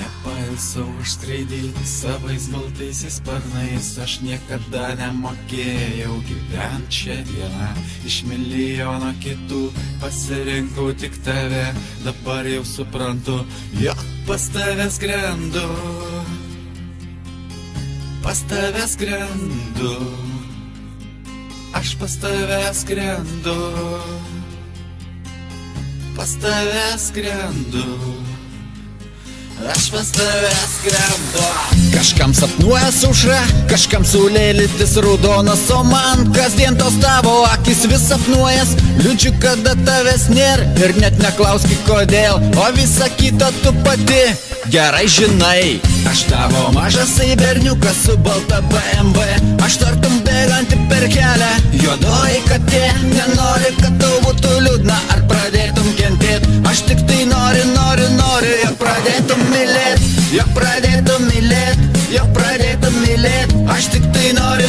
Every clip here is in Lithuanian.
Nepailsau išskraidyti savais baltaisiais sparnais. Aš niekada nemokėjau gyventi šią dieną. Iš milijono kitų pasirinkau tik tave. Dabar jau suprantu, jog pas tave skrendu. Pas tave skrendu. Aš pas tave skrendu. Pas tave skrendu. Aš pas tave skrendu. Kažkam sapnuojas aušra, kažkam saulėlytis raudonas, o man kasdien tos tavo akis vis sapnuojas. Liūdžiu, kada tavęs nėra ir net neklauski kodėl, o visa kita tu pati gerai žinai. Aš tavo mažas berniukas su balta BMW, aš tartum bėganti per kelią juodoji katė. Nenori, kad tau būtų liūdna ar pradėtum kentėt. Aš tik tai noriu, jog pradėtum mylėt, jog pradėtum mylėt, jog pradėtum mylėt. Aš tik tai noriu,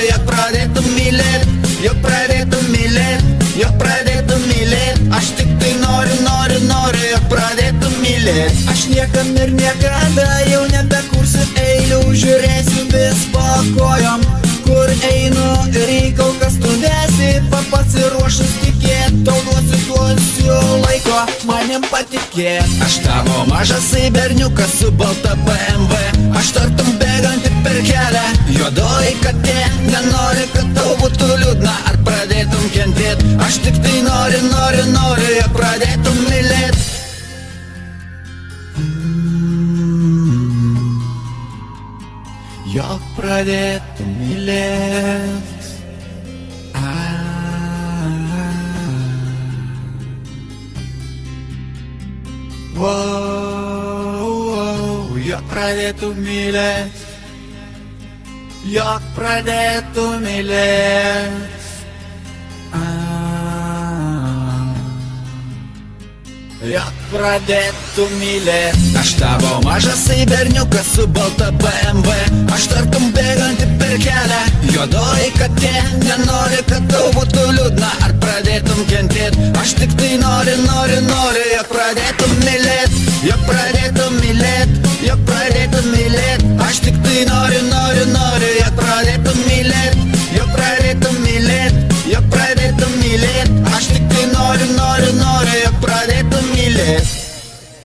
jog pradėtum mylėt, jog pradėtum mylėt, jog pradėtum mylėt. Aš tik tai noriu, jog pradėtum mylėt. Aš niekam ir niekada jau nebekursiu eilių, žiūrėsiu vis po kojom, kur einu ir į kol kas tu vesi. Pasiruošus tikėt, tau duosiu laiko manim patikėt. Aš tavo mažas berniukas su balta BMW, aš tartum bėganti per kelią juodoji katė. Nenori, kad tau būtų liūdna ar pradėtum kentėt. Aš tik tai noriu, jog pradėtum mylėt. Jog pradėtum mylėt. Jog pradėtum mylėt. Jog pradėtum mylėt. Jog pradėtum mylėt. Aš tavo mažas berniukas su balta BMW, aš tartum bėganti per kelią juodoji katė. Nenori, kad tau būtų liūdna ar pradėtum kentėt. Aš tik tai noriu, jog